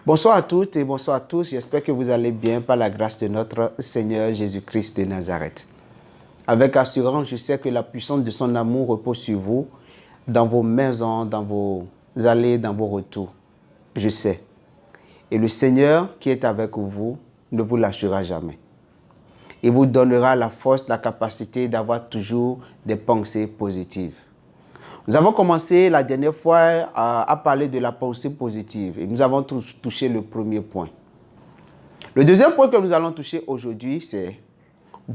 Bonsoir à toutes et bonsoir à tous. J'espère que vous allez bien par la grâce de notre Seigneur Jésus-Christ de Nazareth. Avec assurance, je sais que la puissance de son amour repose sur vous, dans vos maisons, dans vos allées, dans vos retours. Je sais. Et le Seigneur qui est avec vous ne vous lâchera jamais. Il vous donnera la force, la capacité d'avoir toujours des pensées positives. Nous avons commencé la dernière fois à parler de la pensée positive et nous avons touché le premier point. Le deuxième point que nous allons toucher aujourd'hui, c'est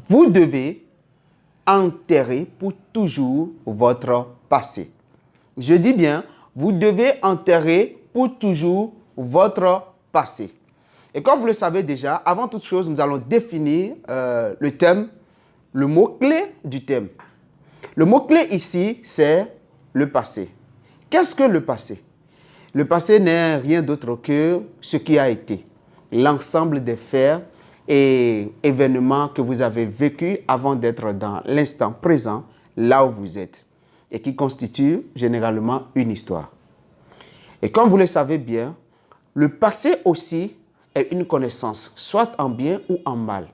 vous devez enterrer pour toujours votre passé. Je dis bien, vous devez enterrer pour toujours votre passé. Et comme vous le savez déjà, avant toute chose, nous allons définir le thème, le mot-clé du thème. Le mot-clé ici, c'est le passé. Qu'est-ce que le passé? Le passé n'est rien d'autre que ce qui a été, l'ensemble des faits et événements que vous avez vécus avant d'être dans l'instant présent, là où vous êtes, et qui constituent généralement une histoire. Et comme vous le savez bien, le passé aussi est une connaissance, soit en bien ou en mal.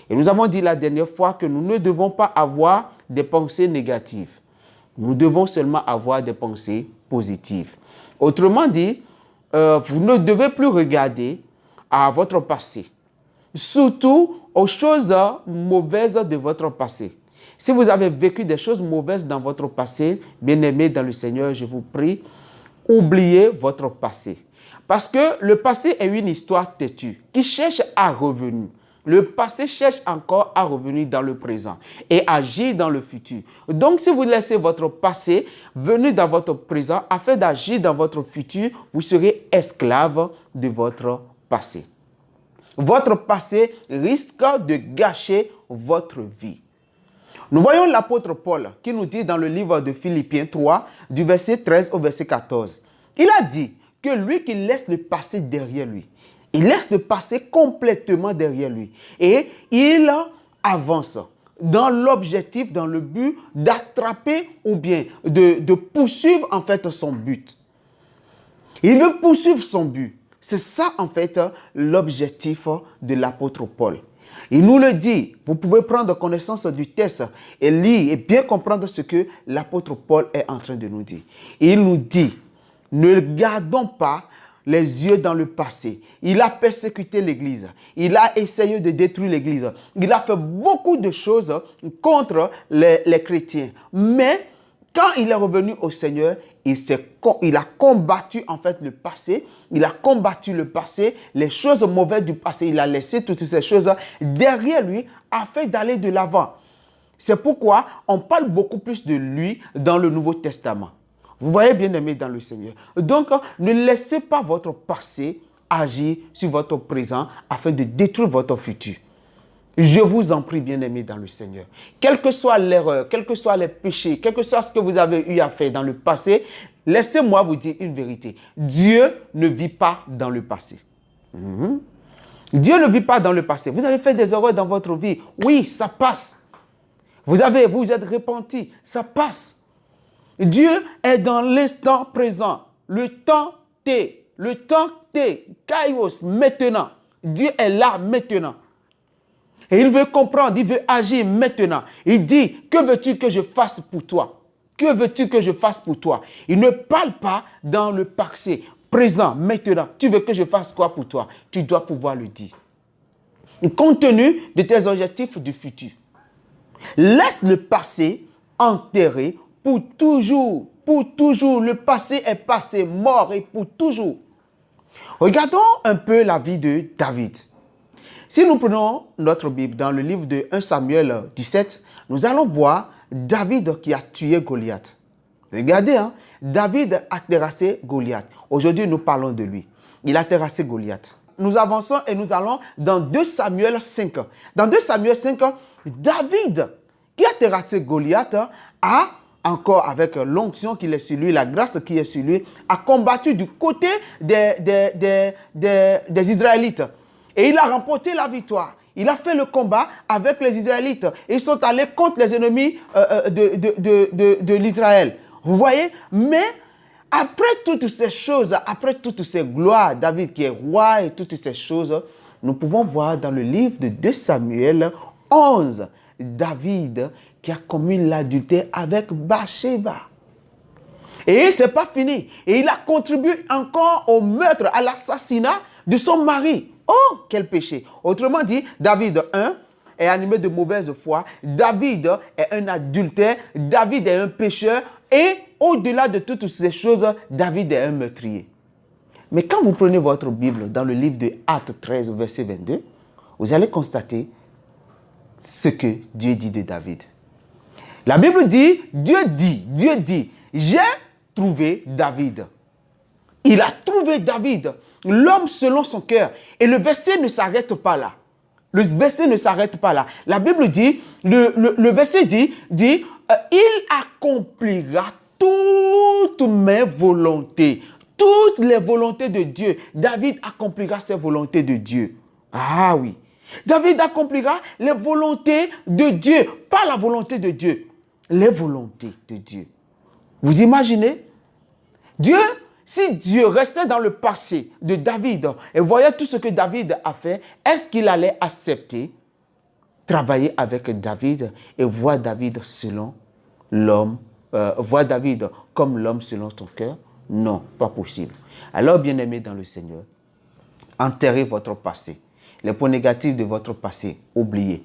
Et nous avons dit la dernière fois que nous ne devons pas avoir des pensées négatives. Nous devons seulement avoir des pensées positives. Autrement dit, vous ne devez plus regarder à votre passé, surtout aux choses mauvaises de votre passé. Si vous avez vécu des choses mauvaises dans votre passé, bien-aimés dans le Seigneur, je vous prie, oubliez votre passé. Parce que le passé est une histoire têtue qui cherche à revenir. Le passé cherche encore à revenir dans le présent et agir dans le futur. Donc, si vous laissez votre passé venir dans votre présent afin d'agir dans votre futur, vous serez esclave de votre passé. Votre passé risque de gâcher votre vie. Nous voyons l'apôtre Paul qui nous dit dans le livre de Philippiens 3, du verset 13 au verset 14. Il a dit que lui qui laisse le passé derrière lui, il laisse le passé complètement derrière lui et il avance dans l'objectif, dans le but d'attraper ou bien de poursuivre en fait son but. Il veut poursuivre son but. C'est ça en fait l'objectif de l'apôtre Paul. Il nous le dit, vous pouvez prendre connaissance du texte et lire et bien comprendre ce que l'apôtre Paul est en train de nous dire. Il nous dit, ne gardons pas les yeux dans le passé. Il a persécuté l'Église. Il a essayé de détruire l'Église. Il a fait beaucoup de choses contre les chrétiens. Mais quand il est revenu au Seigneur, il a combattu en fait le passé. Il a combattu le passé, les choses mauvaises du passé. Il a laissé toutes ces choses derrière lui afin d'aller de l'avant. C'est pourquoi on parle beaucoup plus de lui dans le Nouveau Testament. Vous voyez, bien-aimés dans le Seigneur. Donc, ne laissez pas votre passé agir sur votre présent afin de détruire votre futur. Je vous en prie, bien-aimés dans le Seigneur. Quelle que soit l'erreur, quels que soient les péchés, quel que soit ce que vous avez eu à faire dans le passé, laissez-moi vous dire une vérité. Dieu ne vit pas dans le passé. Dieu ne vit pas dans le passé. Vous avez fait des erreurs dans votre vie. Oui, ça passe. Vous êtes repenti. Ça passe. Dieu est dans l'instant présent. Le temps T. Le temps T. Kairos, maintenant. Dieu est là maintenant. Et il veut comprendre, il veut agir maintenant. Il dit, que veux-tu que je fasse pour toi? Que veux-tu que je fasse pour toi? Il ne parle pas dans le passé, présent, maintenant. Tu veux que je fasse quoi pour toi? Tu dois pouvoir le dire. Compte tenu de tes objectifs du futur. Laisse le passé enterré pour toujours. Pour toujours. Le passé est passé, mort et pour toujours. Regardons un peu la vie de David. Si nous prenons notre Bible dans le livre de 1 Samuel 17, nous allons voir David qui a tué Goliath. Regardez, David a terrassé Goliath. Aujourd'hui, nous parlons de lui. Il a terrassé Goliath. Nous avançons et nous allons dans 2 Samuel 5. Dans 2 Samuel 5, David, qui a terrassé Goliath, a encore avec l'onction qui est sur lui, la grâce qui est sur lui, a combattu du côté des Israélites. Et il a remporté la victoire. Il a fait le combat avec les Israélites. Ils sont allés contre les ennemis de l'Israël. Vous voyez? Mais Après toutes ces choses, après toutes ces gloires, David qui est roi et toutes ces choses, nous pouvons voir dans le livre de 2 Samuel 11, David qui a commis l'adultère avec Bathsheba. Et ce n'est pas fini. Et il a contribué encore au meurtre, à l'assassinat de son mari. Oh, quel péché. Autrement dit, David, est animé de mauvaise foi. David est un adultère. David est un pécheur. Et au-delà de toutes ces choses, David est un meurtrier. Mais quand vous prenez votre Bible dans le livre de Actes 13, verset 22, vous allez constater ce que Dieu dit de David. La Bible dit, Dieu dit, j'ai trouvé David. Il a trouvé David, l'homme selon son cœur. Et le verset ne s'arrête pas là. Le verset ne s'arrête pas là. La Bible dit, le verset dit, il accomplira toutes mes volontés. Toutes les volontés de Dieu. David accomplira ses volontés de Dieu. Ah oui. David accomplira les volontés de Dieu. Pas la volonté de Dieu. Les volontés de Dieu. Vous imaginez? Si Dieu restait dans le passé de David et voyait tout ce que David a fait, est-ce qu'il allait accepter travailler avec David et voir David selon l'homme, voir David comme l'homme selon ton cœur? Non, pas possible. Alors, bien-aimés dans le Seigneur, enterrez votre passé. Les points négatifs de votre passé, oubliez.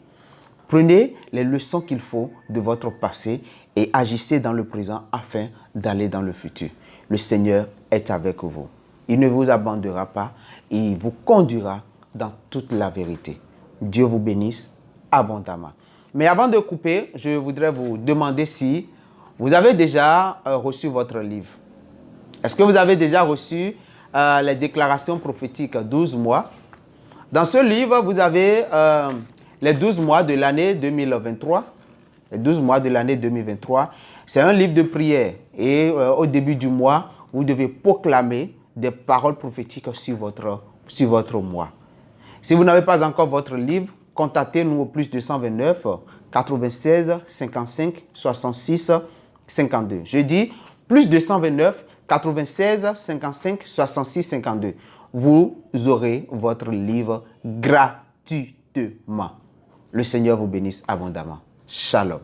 Prenez les leçons qu'il faut de votre passé et agissez dans le présent afin d'aller dans le futur. Le Seigneur est avec vous. Il ne vous abandonnera pas et il vous conduira dans toute la vérité. Dieu vous bénisse abondamment. Mais avant de couper, je voudrais vous demander si vous avez déjà reçu votre livre. Est-ce que vous avez déjà reçu les déclarations prophétiques 12 mois? Dans ce livre, vous avez les 12 mois de l'année 2023. Les 12 mois de l'année 2023. C'est un livre de prière. Et au début du mois, vous devez proclamer des paroles prophétiques sur votre mois. Si vous n'avez pas encore votre livre, contactez-nous au plus 229 96 55 66 52. Je dis plus 229 96 55 66 52. Vous aurez votre livre gratuitement. Le Seigneur vous bénisse abondamment. Shalom.